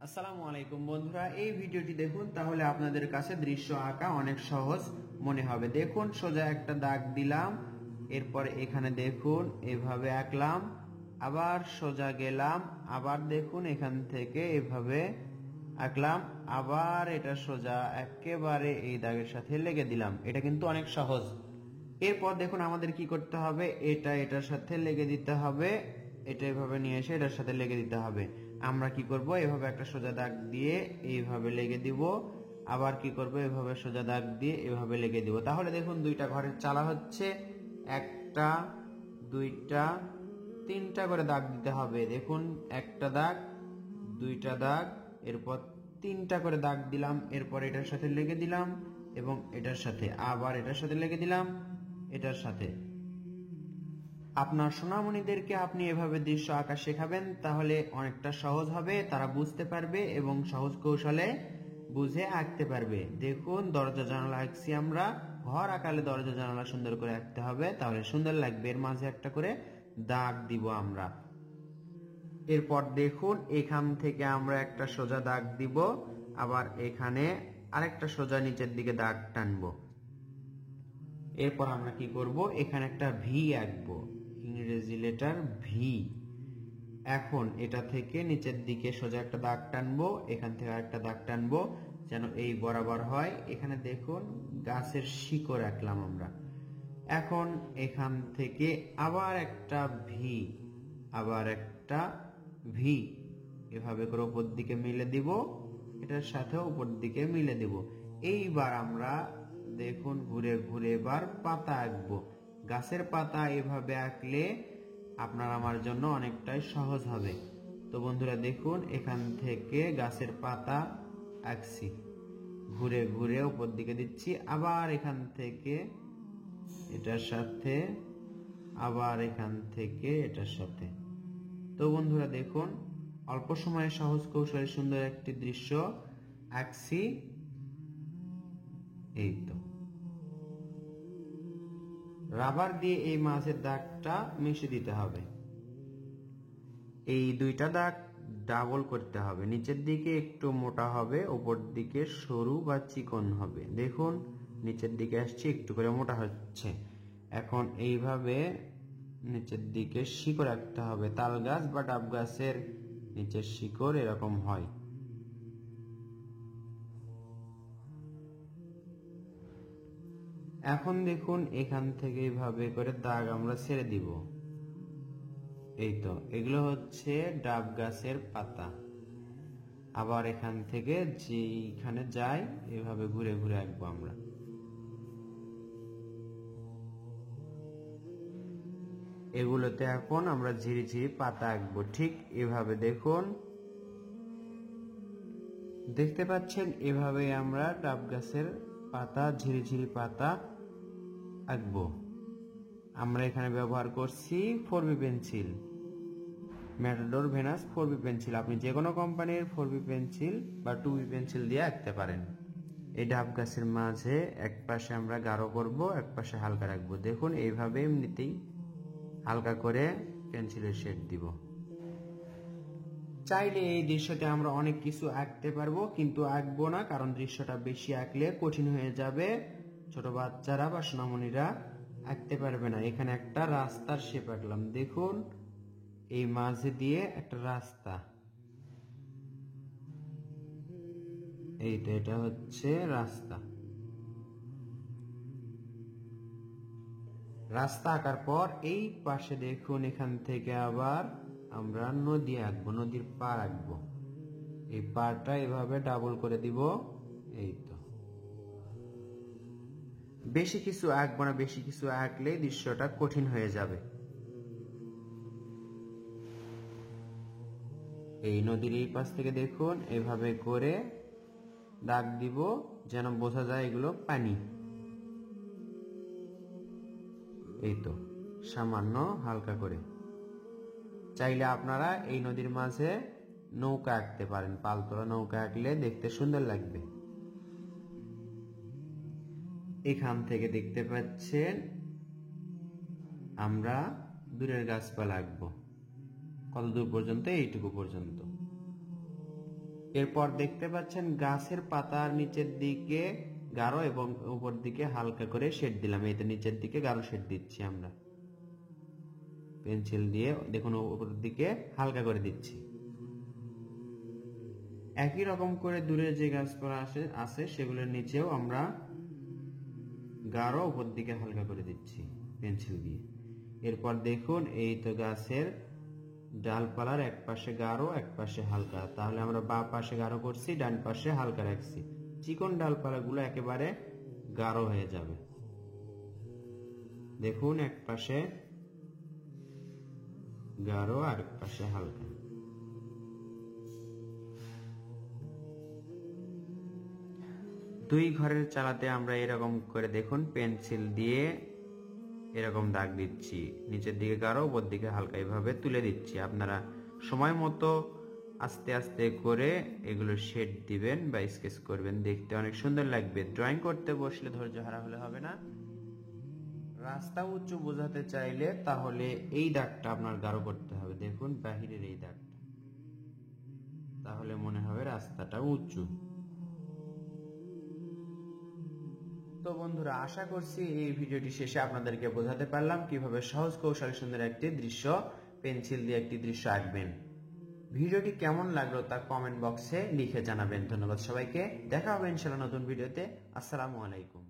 আসসালামু আলাইকুম বন্ধুরা, এই ভিডিওটি দেখুন তাহলে আপনাদের কাছে দৃশ্য আঁকা অনেক সহজ মনে হবে। দেখুন, সোজা একটা দাগ দিলাম, এরপর এখানে দেখুন এভাবে আঁকলাম, আবার সোজা গেলাম, আবার দেখুন এখান থেকে এভাবে আঁকলাম, আবার এটা সোজা একেবারে এই দাগের সাথে লেগে দিলাম। এটা কিন্তু অনেক সহজ। এরপর দেখুন আমাদের কি করতে হবে, এটা এটার সাথে লেগে দিতে হবে, এটা এভাবে নিয়ে এসে এটার সাথে লেগে দিতে হবে। আমরা কি করব, এভাবে একটা সোজা দাগ দিয়ে এইভাবে লেগে দিব, আবার কি করব, এভাবে সোজা দাগ দিয়ে এভাবে লেগে দিব। তাহলে দেখুন দুইটা ঘরের চালা হচ্ছে, একটা দুইটা তিনটা করে দাগ দিতে হবে। দেখুন একটা দাগ, দুইটা দাগ, এরপর তিনটা করে দাগ দিলাম, এরপর এটার সাথে লেগে দিলাম এবং এটার সাথে, আবার এটার সাথে লেগে দিলাম এটার সাথে। আপনার সোনামণিদেরকে আপনি এভাবে দৃশ্য আঁকা শেখাবেন, তাহলে অনেকটা সহজ হবে, তারা বুঝতে পারবে এবং সহজ কৌশলে বুঝে আঁকতে পারবে। দেখুন দরজা জানালা আঁকছি আমরা, ঘর আঁকালে দরজা জানালা সুন্দর করে আঁকতে হবে, তাহলে সুন্দর লাগবে। এর মাঝে একটা করে দাগ দিব আমরা। এরপর দেখুন এখান থেকে আমরা একটা সোজা দাগ দিব, আবার এখানে আরেকটা সোজা নিচের দিকে দাগ টানবো। এরপর আমরা কি করব, এখানে একটা ভি আঁকবো, ইংরেজি লেটার ভি। এখন এটা থেকে নিচের দিকে সোজা একটা দাগ টানবো, এখান থেকে আরেকটা দাগ টানবো যেন এই বরাবর হয়। এখানে দেখুন গাছের শিকড় আঁকলাম আমরা। এখন এখান থেকে আবার একটা ভি, আবার একটা ভি, এভাবে করে উপর দিকে মিলে দিব, এটার সাথে উপর দিকে মিলে দিব। এইবার আমরা দেখুন ঘুরে ঘুরে এবার পাতা আঁকবো। গাছের পাতা এভাবে আঁকলে আপনার আমার জন্য অনেকটাই সহজ হবে। তো বন্ধুরা দেখুন এখান থেকে গাছের পাতা আঁকছি, ঘুরে ঘুরে উপর দিকে দিচ্ছি, আবার এখান থেকে এটার সাথে, আবার এখান থেকে এটার সাথে। তো বন্ধুরা দেখুন অল্প সময়ে সহজ কৌশলে সুন্দর একটি দৃশ্য আঁকছি। এই তো রাবার দিয়ে এই মাঝের দাগটা মিশে দিতে হবে। এই দুইটা দাগ ডাবল করতে হবে, নিচের দিকে একটু মোটা হবে, উপর দিকে সরু বা চিকন হবে। দেখুন নিচের দিকে আসছে, একটু করে মোটা হচ্ছে। এখন এইভাবে নিচের দিকে শিকড় রাখতে হবে। তাল গাছ বা ডাব গাছের নিচের শিকড় এরকম হয়। এখন দেখুন এখান থেকে এইভাবে করে দাগ আমরা ছেড়ে দিব। এই তো এগুলো হচ্ছে ডাব গাছের পাতা। আবার এখান থেকে যেখানে যাই এভাবে ঘুরে ঘুরে আঁকবো আমরা। এগুলোতে এখন আমরা ঝিরিঝিরি পাতা আঁকবো, ঠিক এভাবে। দেখুন দেখতে পাচ্ছেন এভাবে আমরা ডাব গাছের পাতা, ঝিরিঝিরি পাতা আঁকবো। আমরা এখানে ব্যবহার করছি 4B pencil, matador venous 4B pencil. আপনি যে কোনো কোম্পানির 4B পেন্সিল বা 2B পেন্সিল দিয়ে আঁকতে পারেন। এই ডাব গাছের মাঝে এক পাশে আমরা গাঢ় করব, এক পাশে হালকা রাখবো। দেখুন এইভাবে এমনিতেই হালকা করে পেন্সিলের শেড দিব। চাইলে এই দৃশ্যতে আমরা অনেক কিছু আঁকতে পারবো, কিন্তু আঁকবো না, কারণ দৃশ্যটা বেশি আঁকলে কঠিন হয়ে যাবে, ছোট বাচ্চারা বা সোনামণিরা আঁকতে পারবে না। এখানে একটা রাস্তার শেপ আঁকলাম, দেখুন এই মাঝে দিয়ে একটা রাস্তা। এই তো এটা হচ্ছে রাস্তা। রাস্তা আঁকার পর এই পাশে দেখুন এখান থেকে আবার আমরা নদী আঁকবো, নদীর পাড় আঁকবো। এই পাড়টা এভাবে ডাবল করে দিব। এই তো বেশি কিছু আঁকবো না, বেশি কিছু আঁকলে দৃশ্যটা কঠিন হয়ে যাবে। এই নদীর এই পাশ থেকে দেখুন এভাবে করে দাগ দিব যেন বোঝা যায় এগুলো পানি। এই তো সামান্য হালকা করে। চাইলে আপনারা এই নদীর মাঝে নৌকা আঁকতে পারেন, পালতোলা নৌকা আঁকলে দেখতে সুন্দর লাগবে। এখান থেকে দেখতে পাচ্ছেন আমরা দূরের গাছপালা আঁকবো। কত দূর পর্যন্ত? এইটুকু পর্যন্ত। এরপর দেখতে পাচ্ছেন গাছের পাতার নিচের দিকে গাঢ় এবং উপর দিকে হালকা করে শেড দিলাম। এই তো নিচের দিকে গাঢ় শেড দিচ্ছি আমরা পেন্সিল দিয়ে, দেখুন উপর দিকে হালকা করে দিচ্ছি। একই রকম করে দূরে যে গাছপালা আছে সেগুলোর নিচেও আমরা গাঢ় উপর দিকে হালকা করে দিচ্ছি পেন্সিল দিয়ে। এরপর দেখুন এই তো গাছের ডালপালার এক পাশে গাঢ় এক পাশে হালকা, তাহলে আমরা বাম পাশে গাঢ় করছি, ডান পাশে হালকা রাখছি। চিকন ডালপালাগুলো একেবারে গাঢ় হয়ে যাবে। দেখুন এক পাশে গাঢ় আর এক পাশে হালকা। দুই ঘরের চালাতে আমরা এরকম করে দেখুন পেন্সিল দিয়ে এরকম দাগ দিচ্ছি, নিচের দিকে গাঢ় উপর দিকে হালকা, এভাবে তুলে দিচ্ছি। আপনারা সময় মতো আস্তে আস্তে করে এগুলো শেড দিবেন বা স্কেচ করবেন, দেখতে অনেক সুন্দর লাগবে। ড্রয়িং করতে বসলে ধৈর্য হারা হলে হবে না। রাস্তা উঁচু বোঝাতে চাইলে তাহলে এই দাগটা আপনার গাঢ় করতে হবে, দেখুন বাহিরের এই দাগটা, তাহলে মনে হবে রাস্তাটা উঁচু। তো বন্ধুরা, আশা করছি এই ভিডিওটি শেষে আপনাদেরকে বোঝাতে পারলাম কিভাবে সহজ কৌশলে সুন্দর একটি দৃশ্য পেন্সিল দিয়ে একটি দৃশ্য আঁকবেন। ভিডিওটি কেমন লাগলো তা কমেন্ট বক্সে লিখে জানাবেন। ধন্যবাদ সবাইকে, দেখা হবে ইনশাআল্লাহ নতুন ভিডিওতে। আসসালামু আলাইকুম।